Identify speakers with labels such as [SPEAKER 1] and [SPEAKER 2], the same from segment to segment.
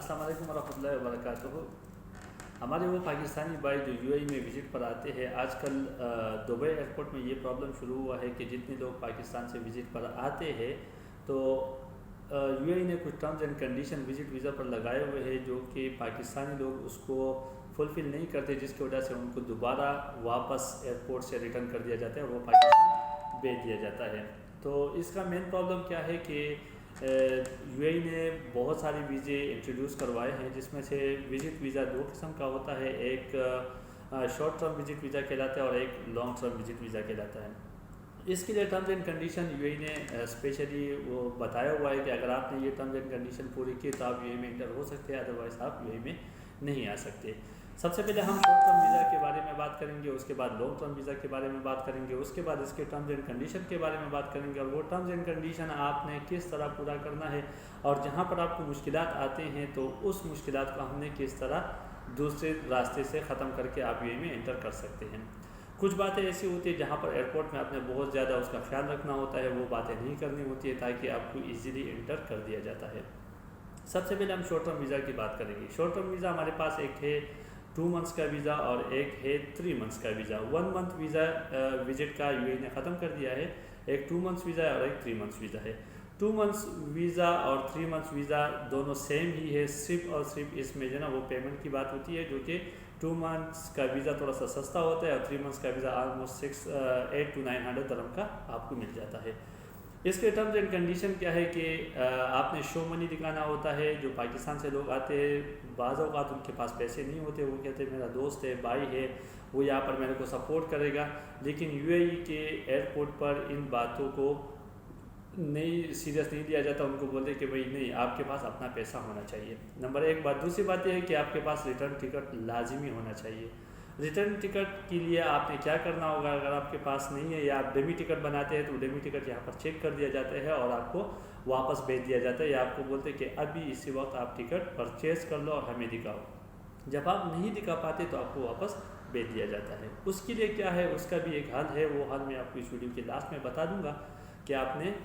[SPEAKER 1] अस्सलाम वालेकुम वरहमतुल्लाहि वबरकातुहू। हमारे वो पाकिस्तानी भाई जो यूएई में विज़िट पर आते हैं, आजकल दुबई एयरपोर्ट में ये प्रॉब्लम शुरू हुआ है कि जितने लोग पाकिस्तान से विज़िट पर आते हैं तो यूएई ने कुछ terms and condition visit visa पर लगाए हुए हैं जो कि पाकिस्तानी लोग उसको फुलफ़िल नहीं करते, जिसकी वजह से उनको दोबारा वापस एयरपोर्ट से रिटर्न कर दिया जाता है और वो पाकिस्तान भेज दिया जाता है। तो इसका मेन प्रॉब्लम क्या है कि यूएई ने बहुत सारे वीज़े इंट्रोड्यूस करवाए हैं, जिसमें से विज़िट वीज़ा दो किस्म का होता है। एक शॉर्ट टर्म विज़िट वीज़ा कहलाता है और एक लॉन्ग टर्म विज़िट वीज़ा कहलाता है। इसके लिए टर्म्स एंड कंडीशन यूएई ने स्पेशली वो बताया हुआ है कि अगर आपने ये टर्म्स एंड कंडीशन पूरी की तो आप यूएई में इंटर हो सकते हैं, अदरवाइज़ आप यूएई में नहीं आ सकते। सबसे पहले हम शॉर्ट टर्म वीज़ा के बारे में बात करेंगे, उसके बाद लॉन्ग टर्म वीज़ा के बारे में बात करेंगे, उसके बाद इसके टर्म्स एंड कंडीशन के बारे में बात करेंगे और वो टर्म्स एंड कंडीशन आपने किस तरह पूरा करना है और जहाँ पर आपको मुश्किलात आते हैं तो उस मुश्किलात को हमने किस तरह दूसरे रास्ते से ख़त्म करके आप यूएई में एंटर कर सकते हैं। कुछ बातें ऐसी होती है जहाँ पर एयरपोर्ट में आपने बहुत ज़्यादा उसका ख्याल रखना होता है, वो बातें नहीं करनी होती है ताकि आपको ईज़िली एंटर कर दिया जाता है। सबसे पहले हम शॉर्ट टर्म वीज़ा की बात करेंगे। शॉर्ट टर्म वीज़ा हमारे पास एक है 2 मंथ्स का वीज़ा और एक है 3 मंथ्स का वीज़ा। 1 मंथ वीज़ा विजिट का यूएई ने ख़त्म कर दिया है, एक 2 मंथ्स वीज़ा है और एक 3 मंथ्स वीज़ा है। 2 मंथ्स वीज़ा और 3 मंथ्स वीज़ा दोनों सेम ही है, सिर्फ और सिर्फ इसमें जो ना वो पेमेंट की बात होती है, जो कि 2 मंथ्स का वीज़ा थोड़ा सा सस्ता होता है और 3 मंथ्स का वीज़ा ऑलमोस्ट 800 to 900 dirham का आपको मिल जाता है। इसके टर्म्स एंड कंडीशन क्या है कि आपने शो मनी दिखाना होता है। जो पाकिस्तान से लोग आते हैं बाज़ औक़ात उनके पास पैसे नहीं होते, वो कहते हैं मेरा दोस्त है, भाई है, वो यहाँ पर मेरे को सपोर्ट करेगा, लेकिन यूएई के एयरपोर्ट पर इन बातों को नहीं सीरियस नहीं लिया जाता। उनको बोलते कि भाई नहीं, आपके पास अपना पैसा होना चाहिए, नंबर एक बात। दूसरी बात यह है कि आपके पास रिटर्न टिकट लाजिमी होना चाहिए। रिटर्न टिकट के लिए आपने क्या करना होगा, अगर आपके पास नहीं है या आप डेमी टिकट बनाते हैं तो डेमी टिकट यहाँ पर चेक कर दिया जाता है और आपको वापस भेज दिया जाता है, या आपको बोलते हैं कि अभी इसी वक्त आप टिकट परचेज़ कर लो और हमें दिखाओ। जब आप नहीं दिखा पाते तो आपको वापस भेज दिया जाता है। उसके लिए क्या है, उसका भी एक हल है, वो हल मैं आपको इस वीडियो के लास्ट में बता दूंगा कि आपने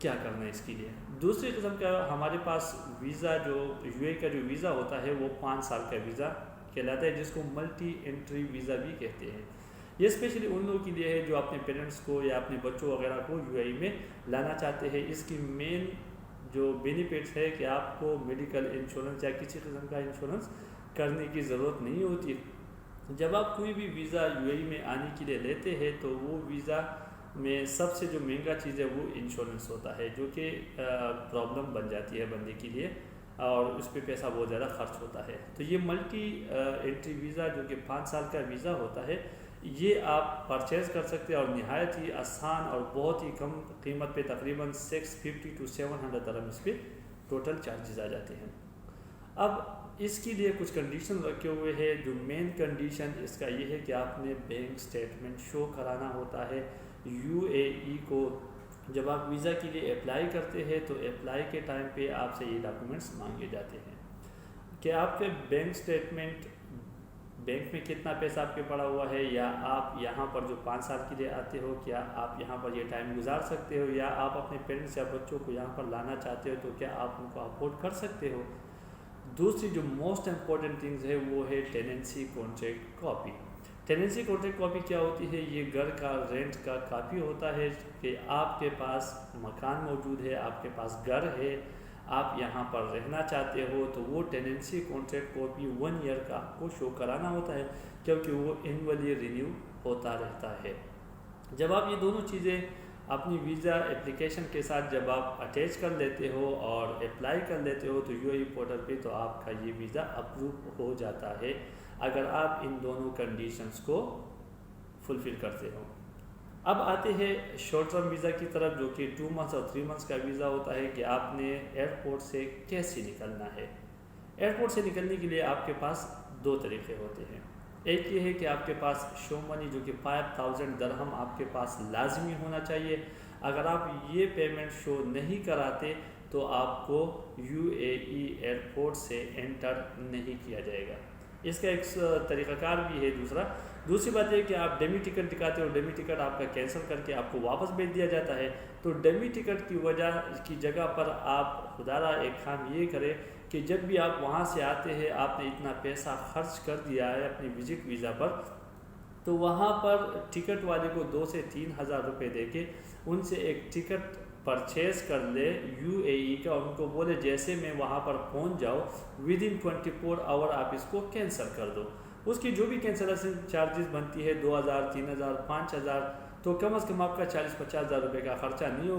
[SPEAKER 1] क्या करना है इसके लिए। दूसरी किस्म का हमारे पास वीज़ा, जो यूएई का जो वीज़ा होता है वो 5 साल का वीज़ा कहलाता है, जिसको मल्टी एंट्री वीज़ा भी कहते हैं। ये स्पेशली उन लोगों के लिए है जो अपने पेरेंट्स को या अपने बच्चों वगैरह को यूएई में लाना चाहते हैं। इसकी मेन जो बेनिफिट्स है कि आपको मेडिकल इंश्योरेंस या किसी किस्म का इंश्योरेंस करने की ज़रूरत नहीं होती। जब आप कोई भी वीज़ा यूएई में आने के लिए लेते हैं तो वो वीज़ा में सबसे जो महंगा चीज़ है वो इंश्योरेंस होता है, जो कि प्रॉब्लम बन जाती है बंदे के लिए और उस पर पैसा बहुत ज़्यादा खर्च होता है। तो ये मल्टी एंट्री वीज़ा जो कि 5 साल का वीज़ा होता है, ये आप परचेज़ कर सकते हैं और नहायत ही आसान और बहुत ही कम कीमत पे, तकरीबन 650 to 700 dirham इस पर टोटल चार्जेस आ जाते हैं। अब इसके लिए कुछ कंडीशन रखे हुए हैं। जो मेन कंडीशन इसका ये है कि आपने बैंक स्टेटमेंट शो कराना होता है यूएई को। जब आप वीज़ा के लिए अप्लाई करते हैं तो अप्लाई के टाइम पे आपसे ये डॉक्यूमेंट्स मांगे जाते हैं कि आपके बैंक स्टेटमेंट, बैंक में कितना पैसा आपके पड़ा हुआ है, या आप यहाँ पर जो 5 साल के लिए आते हो क्या आप यहाँ पर ये टाइम गुजार सकते हो, या आप अपने पेरेंट्स या बच्चों को यहाँ पर लाना चाहते हो तो क्या आप उनको अफोर्ड कर सकते हो। दूसरी जो मोस्ट इम्पॉर्टेंट थिंग्स है वो है tenancy contract copy. Tenancy contract copy क्या होती है, ये घर का रेंट का कापी होता है कि आपके पास मकान मौजूद है, आपके पास घर है, आप यहाँ पर रहना चाहते हो, तो वो टेनेंसी कॉन्ट्रैक्ट कॉपी 1 ईयर का आपको शो कराना होता है, क्योंकि वो एनुअली रिन्यू होता रहता है। जब आप ये दोनों चीज़ें अपनी वीज़ा एप्लीकेशन के साथ जब आप अटैच कर लेते हो और अप्लाई कर लेते हो तो यूएई पोर्टल पे तो आपका ये वीज़ा अप्रूव हो जाता है, अगर आप इन दोनों कंडीशंस को फुलफ़िल करते हो। अब आते हैं शॉर्ट टर्म वीज़ा की तरफ, जो कि 2 मंथ्स और 3 मंथ्स का वीज़ा होता है कि आपने एयरपोर्ट से कैसे निकलना है। एयरपोर्ट से निकलने के लिए आपके पास 2 तरीक़े होते हैं। एक ये है कि आपके पास शो मनी जो कि 5000 dirham आपके पास लाजमी होना चाहिए। अगर आप ये पेमेंट शो नहीं कराते तो आपको यूएई एयरपोर्ट से एंटर नहीं किया जाएगा। इसका एक तरीक़ाकार भी है। दूसरी बात यह कि आप डेमी टिकट दिखाते हो, डेमी टिकट आपका कैंसिल करके आपको वापस भेज दिया जाता है। तो डेमी टिकट की जगह पर आप खुदारा एक काम ये करें कि जब भी आप वहाँ से आते हैं, आपने इतना पैसा खर्च कर दिया है अपनी विजिट वीज़ा पर, तो वहाँ पर टिकट वाले को 2 से 3 हज़ार रुपये दे के उनसे एक टिकट परचेज़ कर ले यूएई का, उनको बोले जैसे मैं वहाँ पर पहुँच जाऊँ विदिन 24 आवर आप इसको कैंसिल कर दो। उसकी जो भी कैंसलेशन चार्जेस बनती है 2000, 3000, 5000, तो कम से कम आपका 40-50 हज़ार रुपये का खर्चा नहीं होगा।